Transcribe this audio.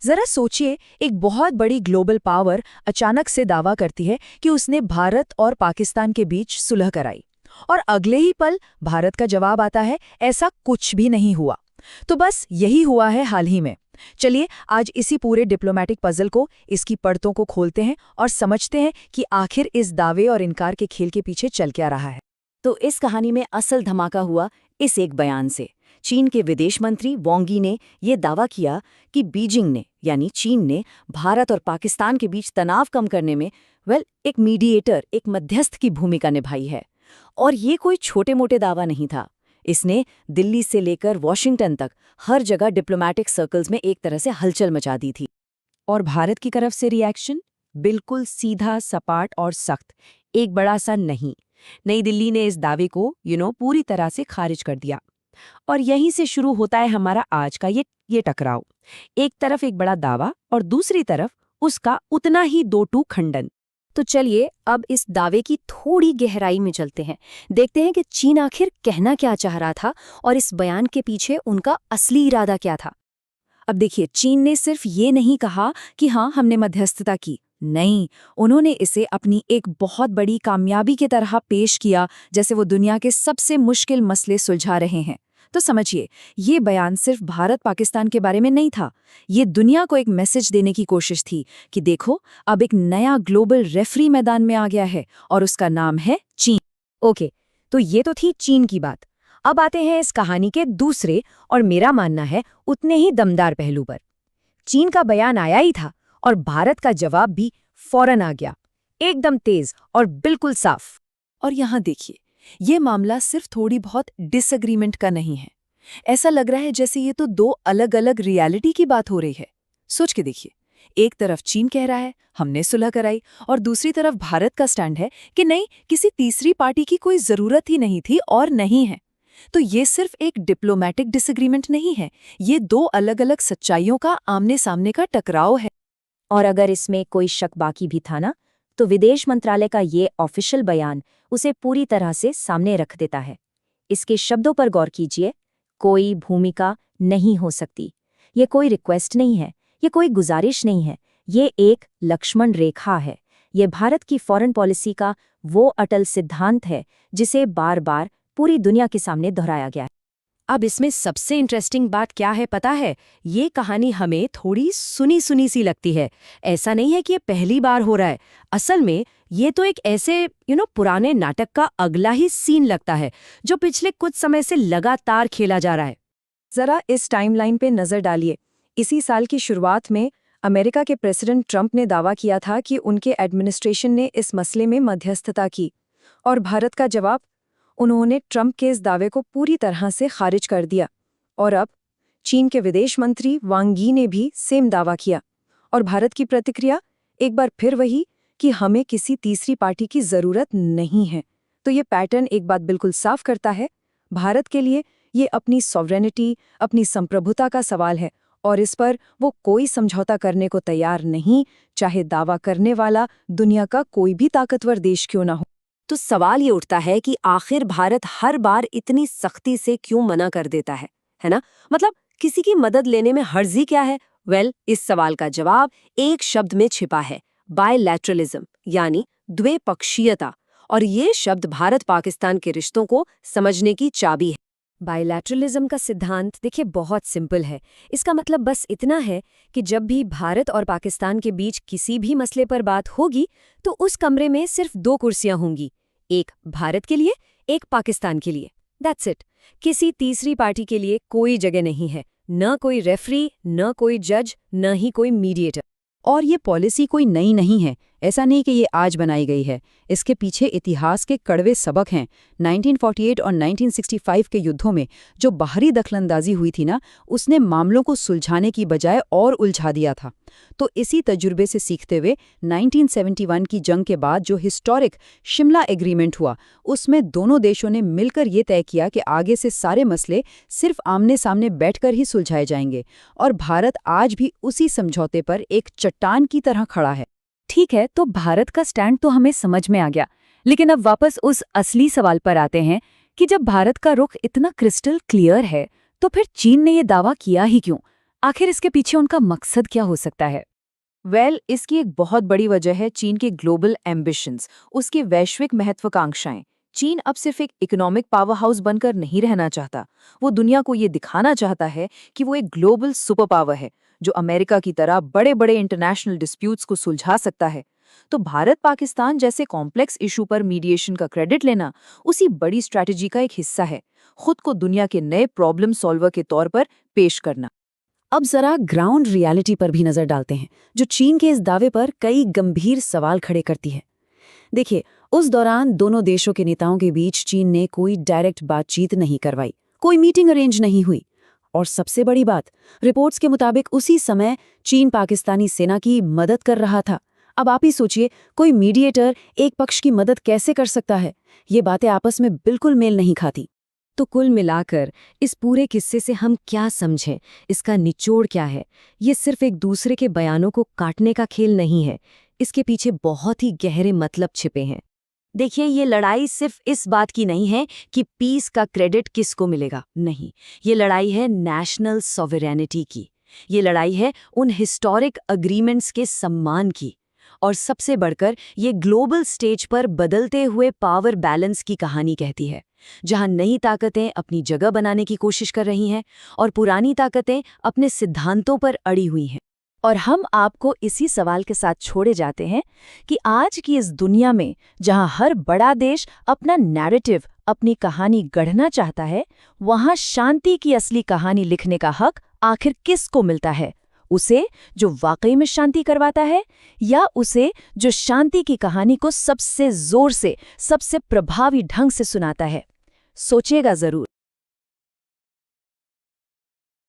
जरा सोचिए, एक बहुत बड़ी ग्लोबल पावर अचानक से दावा करती है कि उसने भारत और पाकिस्तान के बीच सुलह कराई, और अगले ही पल भारत का जवाब आता है ऐसा कुछ भी नहीं हुआ। तो बस यही हुआ है हाल ही में। चलिए आज इसी पूरे डिप्लोमैटिक पजल को, इसकी परतों को खोलते हैं और समझते हैं कि आखिर इस दावे और इनकार के खेल के पीछे चल क्या रहा है। तो इस कहानी में असल धमाका हुआ इस एक बयान से। चीन के विदेश मंत्री वांग यी ने यह दावा किया कि बीजिंग ने यानी चीन ने भारत और पाकिस्तान के बीच तनाव कम करने में एक मीडिएटर, एक मध्यस्थ की भूमिका निभाई है। और ये कोई छोटे मोटे दावा नहीं था। इसने दिल्ली से लेकर वॉशिंगटन तक हर जगह डिप्लोमैटिक सर्कल्स में एक तरह से हलचल मचा दी थी। और भारत की तरफ से रिएक्शन बिल्कुल सीधा, सपाट और सख्त, एक बड़ा सा नहीं। नई दिल्ली ने इस दावे को पूरी तरह से खारिज कर दिया। और यहीं से शुरू होता है हमारा आज का ये टकराव। एक तरफ एक बड़ा दावा और दूसरी तरफ उसका उतना ही दो टूक खंडन। तो चलिए अब इस दावे की थोड़ी गहराई में चलते हैं, देखते हैं कि चीन आखिर कहना क्या चाह रहा था और इस बयान के पीछे उनका असली इरादा क्या था। अब देखिए, चीन ने सिर्फ ये नहीं कहा कि हाँ हमने मध्यस्थता की, नहीं, उन्होंने इसे अपनी एक बहुत बड़ी कामयाबी की तरह पेश किया, जैसे वो दुनिया के सबसे मुश्किल मसले सुलझा रहे हैं। तो समझिए, ये बयान सिर्फ भारत पाकिस्तान के बारे में नहीं था, ये दुनिया को एक मैसेज देने की कोशिश थी कि देखो अब एक नया ग्लोबल रेफरी मैदान में आ गया है और उसका नाम है चीन। ओके, तो ये तो थी चीन की बात। अब आते हैं इस कहानी के दूसरे और मेरा मानना है उतने ही दमदार पहलू पर। चीन का बयान आया ही था और भारत का जवाब भी फौरन आ गया, एकदम तेज और बिल्कुल साफ। और यहाँ देखिए, ये मामला सिर्फ थोड़ी बहुत डिसएग्रीमेंट का नहीं है। ऐसा लग रहा है जैसे ये तो दो अलग अलग रियलिटी की बात हो रही है। सोच के देखिए, एक तरफ चीन कह रहा है हमने सुलह कराई, और दूसरी तरफ भारत का स्टैंड है कि नहीं, किसी तीसरी पार्टी की कोई जरूरत ही नहीं थी और नहीं है। तो ये सिर्फ एक डिप्लोमैटिक डिसएग्रीमेंट नहीं है, ये दो अलग अलग सच्चाइयों का आमने सामने का टकराव है। और अगर इसमें कोई शक बाकी भी था ना, तो विदेश मंत्रालय का ये ऑफिशियल बयान उसे पूरी तरह से सामने रख देता है। इसके शब्दों पर गौर कीजिए, कोई भूमिका नहीं हो सकती, ये कोई रिक्वेस्ट नहीं है, ये कोई गुजारिश नहीं है, ये एक लक्ष्मण रेखा है। ये भारत की फॉरेन पॉलिसी का वो अटल सिद्धांत है जिसे बार बार पूरी दुनिया के सामने दोहराया गया है। अब इसमें सबसे इंटरेस्टिंग बात क्या है पता है? ये कहानी हमें थोड़ी सुनी सुनी सी लगती है। ऐसा नहीं है कि ये पहली बार हो रहा है। असल में ये तो एक ऐसे पुराने नाटक का अगला ही सीन लगता है जो पिछले कुछ समय से लगातार खेला जा रहा है। जरा इस टाइमलाइन पे नजर डालिए। इसी साल की शुरुआत में अमेरिका के प्रेसिडेंट ट्रंप ने दावा किया था कि उनके एडमिनिस्ट्रेशन ने इस मसले में मध्यस्थता की, और भारत का जवाब, उन्होंने ट्रंप के इस दावे को पूरी तरह से खारिज कर दिया। और अब चीन के विदेश मंत्री वांग यी ने भी सेम दावा किया, और भारत की प्रतिक्रिया एक बार फिर वही कि हमें किसी तीसरी पार्टी की जरूरत नहीं है। तो ये पैटर्न एक बात बिल्कुल साफ करता है, भारत के लिए ये अपनी सॉवरेनिटी, अपनी संप्रभुता का सवाल है, और इस पर वो कोई समझौता करने को तैयार नहीं, चाहे दावा करने वाला दुनिया का कोई भी ताकतवर देश क्यों ना हो। तो सवाल ये उठता है कि आखिर भारत हर बार इतनी सख्ती से क्यों मना कर देता है ना? मतलब किसी की मदद लेने में हर्जी क्या है? इस सवाल का जवाब एक शब्द में छिपा है, बायलैटरलिज्म, यानी द्विपक्षीयता। और ये शब्द भारत पाकिस्तान के रिश्तों को समझने की चाबी है। बायलैटरलिज्म का सिद्धांत देखिए बहुत सिंपल है। इसका मतलब बस इतना है कि जब भी भारत और पाकिस्तान के बीच किसी भी मसले पर बात होगी तो उस कमरे में सिर्फ दो कुर्सियां होंगी, एक भारत के लिए, एक पाकिस्तान के लिए। That's it. किसी तीसरी पार्टी के लिए कोई जगह नहीं है, न कोई रेफरी, न कोई जज, न ही कोई मीडिएटर। और ये पॉलिसी कोई नई नहीं है, ऐसा नहीं कि ये आज बनाई गई है। इसके पीछे इतिहास के कड़वे सबक हैं। 1948 और 1965 के युद्धों में जो बाहरी दखलंदाजी हुई थी ना, उसने मामलों को सुलझाने की बजाय और उलझा दिया था। तो इसी तजुर्बे से सीखते हुए 1971 की जंग के बाद जो हिस्टोरिक शिमला एग्रीमेंट हुआ, उसमें दोनों देशों ने मिलकर ये तय किया कि आगे से सारे मसले सिर्फ आमने सामने बैठकर ही सुलझाए जाएंगे। और भारत आज भी उसी समझौते पर एक चट्टान की तरह खड़ा है। ठीक है, तो भारत का स्टैंड तो हमें समझ में आ गया, लेकिन अब वापस उस असली सवाल पर आते हैं कि जब भारत का रुख इतना क्रिस्टल क्लियर है तो फिर चीन ने ये दावा किया ही क्यों? आखिर इसके पीछे उनका मकसद क्या हो सकता है? इसकी एक बहुत बड़ी वजह है चीन के ग्लोबल एम्बिशंस, उसकी वैश्विक महत्वाकांक्षाएं। चीन अब सिर्फ एक इकोनॉमिक पावर हाउस बनकर नहीं रहना चाहता, वो दुनिया को ये दिखाना चाहता है कि वो एक ग्लोबल सुपर पावर है जो अमेरिका की तरह बड़े बड़े इंटरनेशनल डिस्प्यूट्स को सुलझा सकता है। तो भारत पाकिस्तान जैसे कॉम्प्लेक्स इशू पर मीडिएशन का क्रेडिट लेना उसी बड़ी स्ट्रैटेजी का एक हिस्सा है, खुद को दुनिया के नए प्रॉब्लम सॉल्वर के तौर पर पेश करना। अब जरा ग्राउंड रियलिटी पर भी नजर डालते हैं, जो चीन के इस दावे पर कई गंभीर सवाल खड़े करती है। देखिए, उस दौरान दोनों देशों के नेताओं के बीच चीन ने कोई डायरेक्ट बातचीत नहीं करवाई, कोई मीटिंग अरेंज नहीं हुई। और सबसे बड़ी बात, रिपोर्ट्स के मुताबिक उसी समय चीन पाकिस्तानी सेना की मदद कर रहा था। अब आप ही सोचिए, कोई मीडिएटर एक पक्ष की मदद कैसे कर सकता है? ये बातें आपस में बिल्कुल मेल नहीं खाती। तो कुल मिलाकर इस पूरे किस्से से हम क्या समझें, इसका निचोड़ क्या है? ये सिर्फ एक दूसरे के बयानों को काटने का खेल नहीं है, इसके पीछे बहुत ही गहरे मतलब छिपे हैं। देखिए, ये लड़ाई सिर्फ इस बात की नहीं है कि पीस का क्रेडिट किसको मिलेगा। नहीं, ये लड़ाई है नेशनल सॉवरेनिटी की। ये लड़ाई है उन हिस्टोरिक अग्रीमेंट्स के सम्मान की। और सबसे बढ़कर ये ग्लोबल स्टेज पर बदलते हुए पावर बैलेंस की कहानी कहती है, जहां नई ताकतें अपनी जगह बनाने की कोशिश कर रही हैं और पुरानी ताकतें अपने सिद्धांतों पर अड़ी हुई हैं। और हम आपको इसी सवाल के साथ छोड़े जाते हैं कि आज की इस दुनिया में जहां हर बड़ा देश अपना नैरेटिव, अपनी कहानी गढ़ना चाहता है, वहां शांति की असली कहानी लिखने का हक आखिर किसको मिलता है? उसे जो वाकई में शांति करवाता है, या उसे जो शांति की कहानी को सबसे जोर से, सबसे प्रभावी ढंग से सुनाता है? सोचिएगा जरूर।